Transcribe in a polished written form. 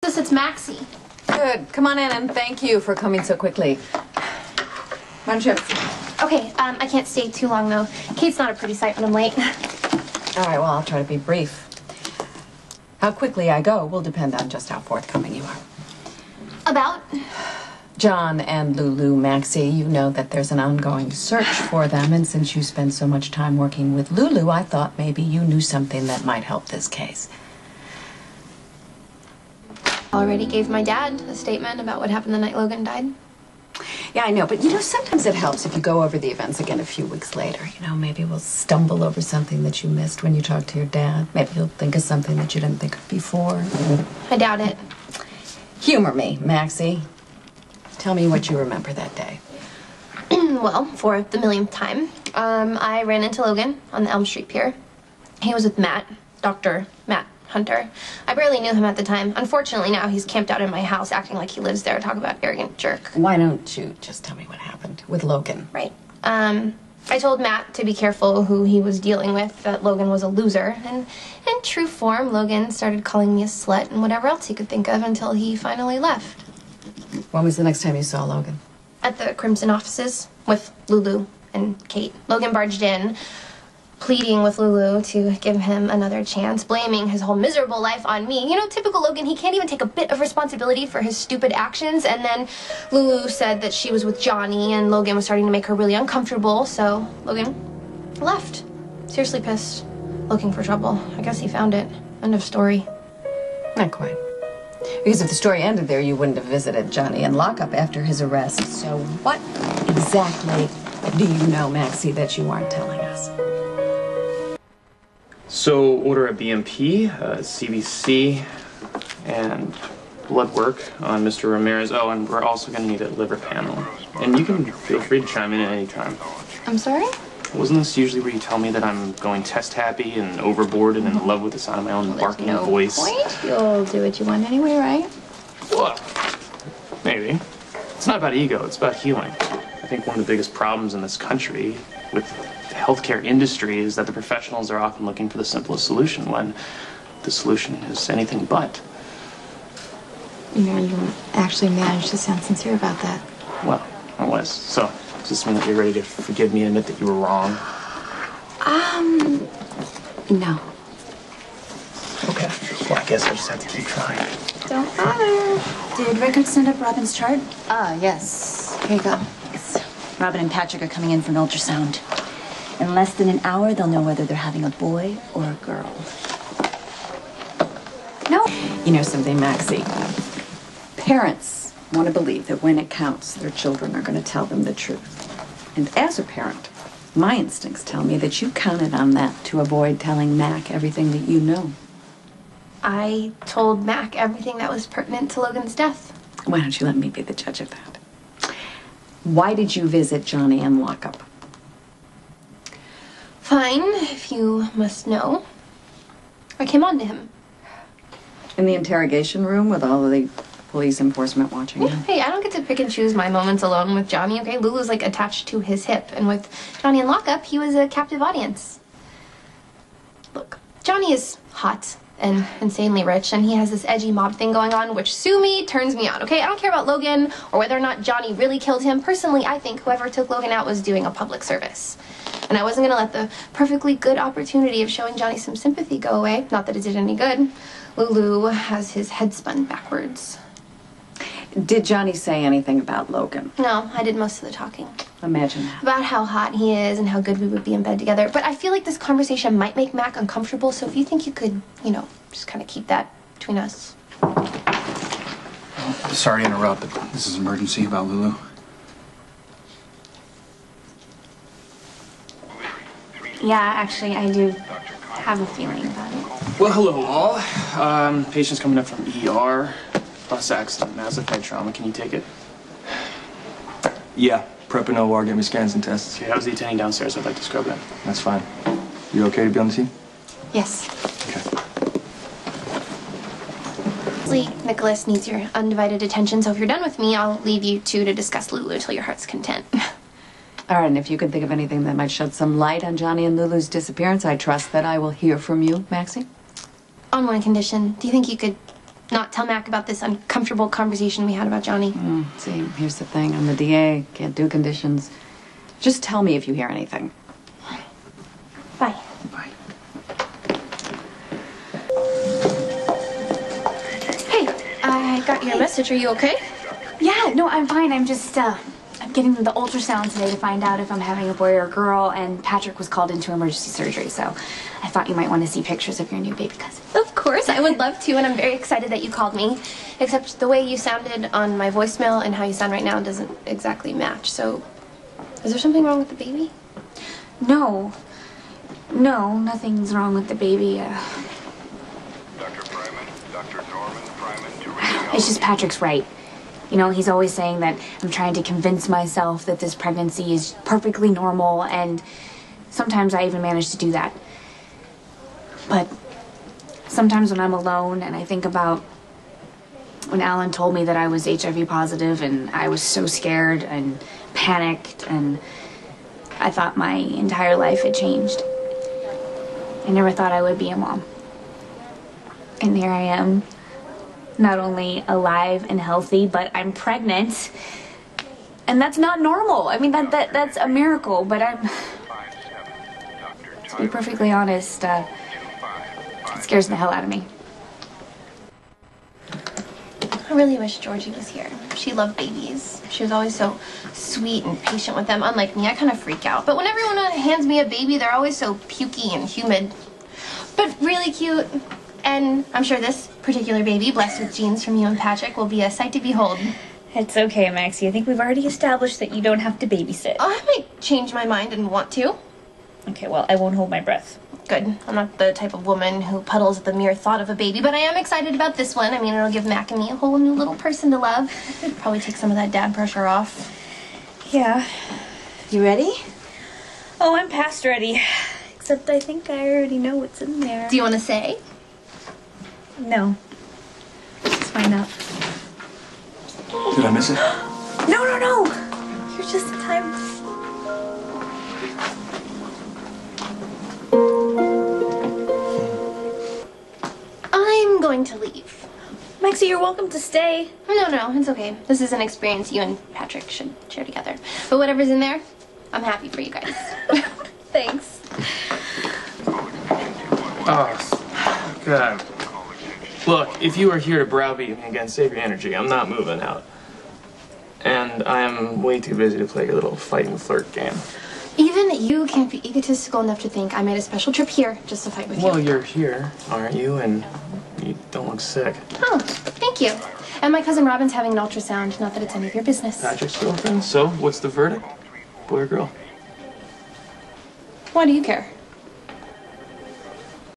It's Maxie. Good. Come on in, and thank you for coming so quickly. Why don't you have a seat? Okay, I can't stay too long, though. Kate's not a pretty sight when I'm late. All right, well, I'll try to be brief. How quickly I go will depend on just how forthcoming you are. About? John and Lulu, Maxie, you know that there's an ongoing search for them, and since you spend so much time working with Lulu, I thought maybe you knew something that might help this case. Already gave my dad a statement about what happened the night Logan died. Yeah, I know, but you know, sometimes it helps if you go over the events again a few weeks later. You know, maybe we'll stumble over something that you missed when you talked to your dad. Maybe you'll think of something that you didn't think of before. I doubt it. Humor me, Maxie. Tell me what you remember that day. Well, for the millionth time, I ran into Logan on the Elm Street pier. He was with Matt, Dr. Matt Hunter. I barely knew him at the time. Unfortunately, now he's camped out in my house acting like he lives there. Talk about arrogant jerk. Why don't you just tell me what happened with Logan? Right. I told Matt to be careful who he was dealing with, that Logan was a loser. And in true form, Logan started calling me a slut and whatever else he could think of until he finally left. When was the next time you saw Logan? At the Crimson offices with Lulu and Kate. Logan barged in, pleading with Lulu to give him another chance, blaming his whole miserable life on me. You know, typical Logan, he can't even take a bit of responsibility for his stupid actions. And then Lulu said that she was with Johnny and Logan was starting to make her really uncomfortable, so Logan left. Seriously pissed, looking for trouble. I guess he found it. End of story. Not quite. Because if the story ended there, you wouldn't have visited Johnny in lockup after his arrest. So what exactly do you know, Maxie, that you aren't telling us? So order a BMP, CBC, and blood work on Mr. Ramirez. Oh, and we're also going to need a liver panel. And you can feel free to chime in at any time. I'm sorry? Wasn't this usually where you tell me that I'm going test happy and overboard and in love with the sound of my own barking voice? Point. You'll do what you want anyway, right? Well, maybe. It's not about ego, it's about healing. I think one of the biggest problems in this country with the healthcare industry is that the professionals are often looking for the simplest solution when the solution is anything but. You know, you actually managed to sound sincere about that. Well, I was. So, does this mean that you're ready to forgive me and admit that you were wrong? No. Okay. Well, I guess I just have to keep trying. Don't bother. Did Rickard send up Robin's chart? Yes. Here you go. Robin and Patrick are coming in for an ultrasound. In less than an hour, they'll know whether they're having a boy or a girl. No. You know something, Maxie? Parents want to believe that when it counts, their children are going to tell them the truth. And as a parent, my instincts tell me that you counted on that to avoid telling Mac everything that you know. I told Mac everything that was pertinent to Logan's death. Why don't you let me be the judge of that? Why did you visit Johnny in lockup? Fine, if you must know. I came on to him. In the interrogation room with all of the police enforcement watching you? Hey, I don't get to pick and choose my moments alone with Johnny, okay? Lulu's like attached to his hip, and with Johnny in lockup, he was a captive audience. Look, Johnny is hot and insanely rich, and he has this edgy mob thing going on, which, sue me, turns me on, okay? I don't care about Logan or whether or not Johnny really killed him. Personally, I think whoever took Logan out was doing a public service. And I wasn't gonna let the perfectly good opportunity of showing Johnny some sympathy go away. Not that it did any good. Lulu has his head spun backwards. Did Johnny say anything about Logan? No, I did most of the talking. Imagine that. About how hot he is and how good we would be in bed together. But I feel like this conversation might make Mac uncomfortable, so if you think you could, you know, just kind of keep that between us. Sorry to interrupt, but this is an emergency about Lulu. Yeah, actually, I do have a feeling about it. Well, hello all. Patient's coming up from ER. Bus accident, massive head trauma. Can you take it? Yeah, prep an OR, get me scans and tests. Okay, how's the attending downstairs? I'd like to scrub in. That's fine. You okay to be on the team? Yes. Okay. Nicholas needs your undivided attention, so if you're done with me, I'll leave you two to discuss Lulu till your heart's content. All right, and if you can think of anything that might shed some light on Johnny and Lulu's disappearance, I trust that I will hear from you, Maxie. On one condition, do you think you could not tell Mac about this uncomfortable conversation we had about Johnny. See, here's the thing. I'm the DA. Can't do conditions. Just tell me if you hear anything. Bye. Bye. Hey, I got your message. Are you okay? Yeah, no, I'm fine. I'm just, I'm getting the ultrasound today to find out if I'm having a boy or a girl, and Patrick was called into emergency surgery, so I thought you might want to see pictures of your new baby cousin. Of course, I would love to, and I'm very excited that you called me. Except the way you sounded on my voicemail and how you sound right now doesn't exactly match. So, is there something wrong with the baby? No, nothing's wrong with the baby. Dr. Fryman, Dr. Norman Fryman to radio. It's just Patrick's right. You know, he's always saying that I'm trying to convince myself that this pregnancy is perfectly normal, and sometimes I even manage to do that. But sometimes when I'm alone and I think about when Alan told me that I was HIV positive, and I was so scared and panicked, and I thought my entire life had changed. I never thought I would be a mom. And here I am. Not only alive and healthy, but I'm pregnant. And that's not normal. I mean, that's a miracle, but to be perfectly honest, it scares the hell out of me. I really wish Georgie was here. She loved babies. She was always so sweet and patient with them. Unlike me, I kind of freak out. But when everyone hands me a baby, they're always so pukey and humid. But really cute. And I'm sure this particular baby, blessed with genes from you and Patrick, will be a sight to behold. It's okay, Maxie. I think we've already established that you don't have to babysit. Oh, I might change my mind and want to. Okay, well, I won't hold my breath. Good. I'm not the type of woman who puddles at the mere thought of a baby, but I am excited about this one. I mean, it'll give Mac and me a whole new little person to love. Probably take some of that dad pressure off. Yeah. You ready? Oh, I'm past ready. Except I think I already know what's in there. Do you want to say? No. Just find out. Did I miss it? No. You're just in time. I'm going to leave. Maxie, you're welcome to stay. No, it's okay. This is an experience you and Patrick should share together. But whatever's in there, I'm happy for you guys. Thanks. Oh, God. Look, if you are here to browbeat me again, save your energy. I'm not moving out. And I am way too busy to play your little fight and flirt game. Even you can't be egotistical enough to think I made a special trip here just to fight with you. Well, you're here, aren't you? And you don't look sick. Oh, thank you. And my cousin Robin's having an ultrasound. Not that it's any of your business. Patrick's girlfriend? So, what's the verdict? Boy or girl? Why do you care?